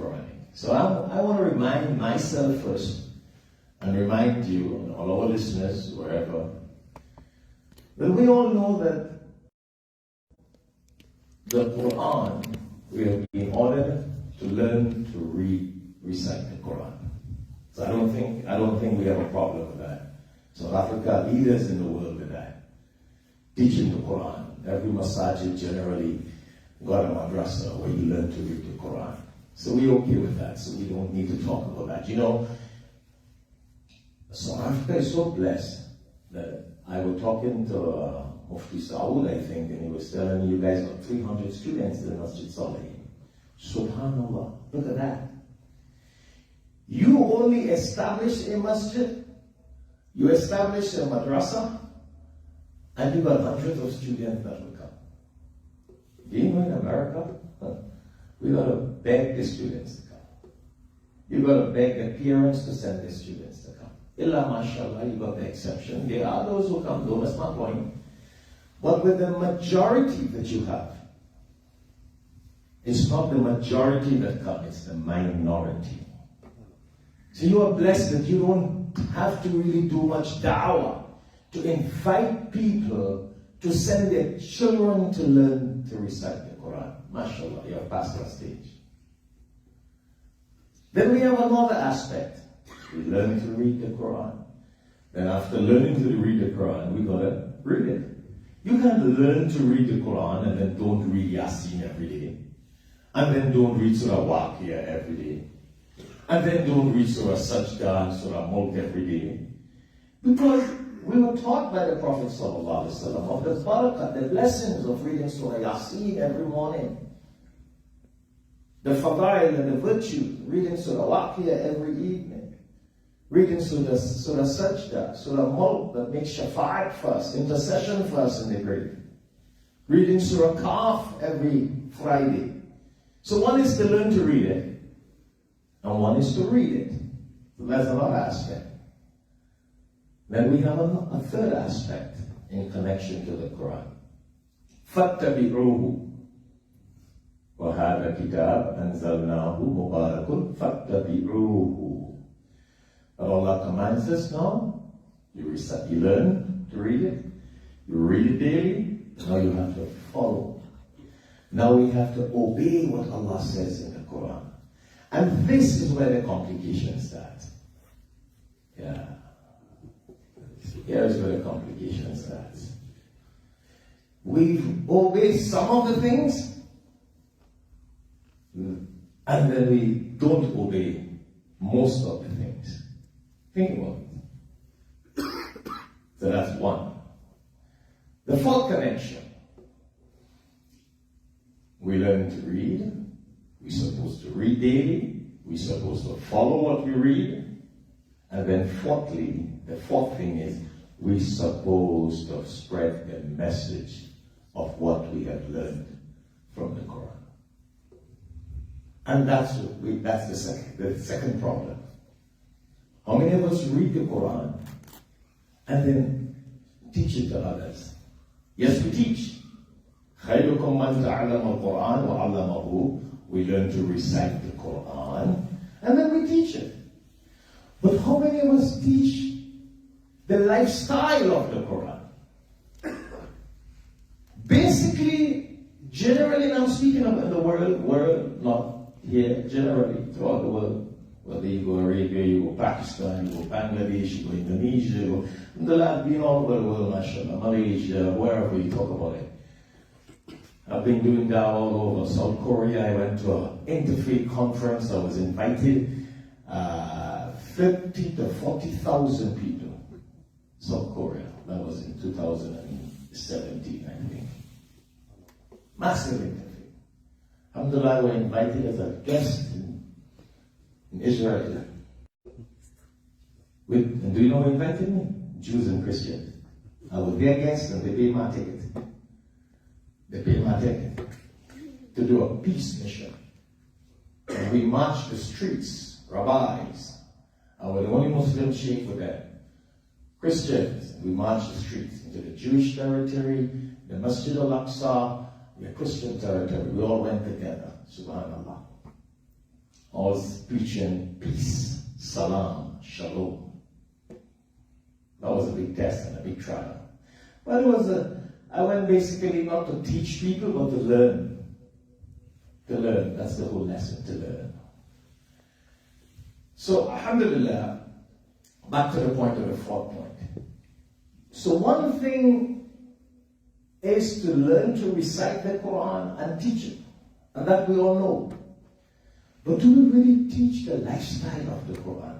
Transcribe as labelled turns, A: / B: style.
A: Quranic. So I want to remind myself first, and remind you, and all our listeners, wherever, that we all know that the Quran, we have been ordered to learn to recite the Quran. So I don't think we have a problem with that. South Africa, leaders in the world with that. Teaching the Quran. Every masajid generally got a madrasa where you learn to read the Quran. So we're okay with that, so we don't need to talk about that. You know, South Africa is so blessed that I was talking to Mufti Saud, I think, and he was telling me, you guys got 300 students in the Masjid Saleh. Subhanallah, look at that. You only establish a masjid, you establish a madrasa, and you got hundreds of students that will come. Do you know in America, we got to beg the students to come. You got to beg the parents to send the students to come. Illa mashallah, you got the exception. There are those who come, though, that's my point. But with the majority that you have, it's not the majority that come, it's the minority. So you are blessed that you don't have to really do much dawah to invite people to send their children to learn to recite the Quran. MashaAllah, you have passed that stage. Then we have another aspect. We learn to read the Quran. Then after learning to read the Quran, we gotta read it. You can't learn to read the Quran and then don't read Yasin every day. And then don't read Surah Waqiyah every day. And then don't read Surah Sajda and Surah Mulk every day. Because we were taught by the Prophet ﷺ of the barakah, the blessings of reading Surah Yasin every morning. The fadail and the virtues, reading Surah Waqiyah every evening. Reading Surah Sajda, Surah Mulk that makes Shafayat first, intercession first in the grave. Reading Surah Kaf every Friday. So one is to learn to read it, and one is to read it. So that's another aspect. Then we have a third aspect in connection to the Quran. فَاتَّبِعُوهُ وَهَذَا كِتَابٌ أَنزَلْنَاهُ مُبَارَكٌ فَاتَّبِعُوهُ. But Allah commands us now, you learn to read it, you read it daily, now you have to follow. Now we have to obey what Allah says in the Quran. And this is where the complications start. Yeah. Here's where the complications start. We obey some of the things, and then we don't obey most of the things. Think about it. So that's one. The fourth connection. We learn to read. We're supposed to read daily. We're supposed to follow what we read. And then fourthly, the fourth thing is we're supposed to spread the message of what we have learned from the Quran. And that's the second problem. How many of us read the Quran and then teach it to others? Yes, we teach. خَيْرُكُمْ مَنْ تَعَلَّمَ الْقُرْآنَ وَعَلَّمَهُ. We learn to recite the Quran and then we teach it. But how many of us teach the lifestyle of the Quran? Basically, generally, and I'm speaking of the world, not here, generally, throughout the world. Whether you go Arabia, you go Pakistan, you go Bangladesh, you go Indonesia, you go the land being all over the world, mashallah, Malaysia, wherever you talk about it. I've been doing that all over. South Korea, I went to an Interfaith conference. I was invited. 30 to 40,000 people. South Korea. That was in 2017, I think. Massive Interfaith. Alhamdulillah, we were invited as a guest in Israel. And do you know who invited me? Jews and Christians. I was their guest and they paid my ticket. They paid my ticket to do a peace mission. And we marched the streets, rabbis. I was the only Muslim sheikh with them. Christians. We marched the streets into the Jewish territory, the Masjid al-Aqsa, the Christian territory. We all went together. Subhanallah. All was preaching peace, salam, shalom. That was a big test and a big trial. But I went basically not to teach people, but to learn. To learn, that's the whole lesson, to learn. So, alhamdulillah, back to the point of the fourth point. So one thing is to learn to recite the Quran and teach it. And that we all know. But do we really teach the lifestyle of the Quran?